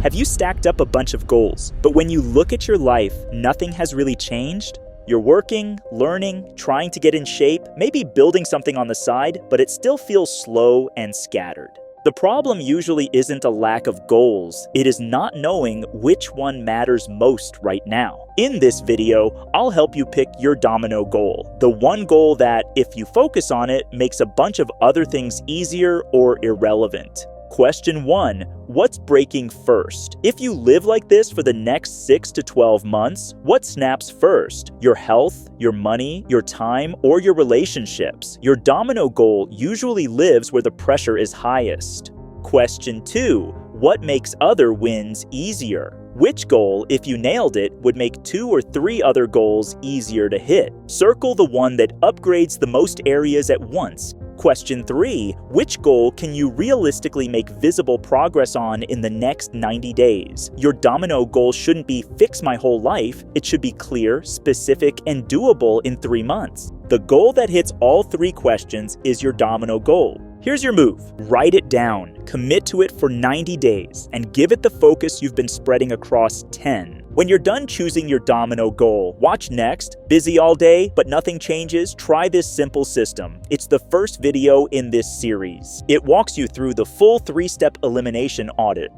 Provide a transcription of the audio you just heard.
Have you stacked up a bunch of goals, but when you look at your life, nothing has really changed? You're working, learning, trying to get in shape, maybe building something on the side, but it still feels slow and scattered. The problem usually isn't a lack of goals, it is not knowing which one matters most right now. In this video, I'll help you pick your domino goal, the one goal that, if you focus on it, makes a bunch of other things easier or irrelevant. Question 1. What's breaking first? If you live like this for the next 6 to 12 months, what snaps first? Your health, your money, your time, or your relationships? Your domino goal usually lives where the pressure is highest. Question 2. What makes other wins easier? Which goal, if you nailed it, would make 2 or 3 other goals easier to hit? Circle the one that upgrades the most areas at once. Question 3. Which goal can you realistically make visible progress on in the next 90 days? Your domino goal shouldn't be fix my whole life, it should be clear, specific, and doable in 3 months. The goal that hits all 3 questions is your domino goal. Here's your move. Write it down, commit to it for 90 days, and give it the focus you've been spreading across 10. When you're done choosing your domino goal, watch next. Busy all day, but nothing changes? Try this simple system. It's the first video in this series. It walks you through the full 3-step elimination audit.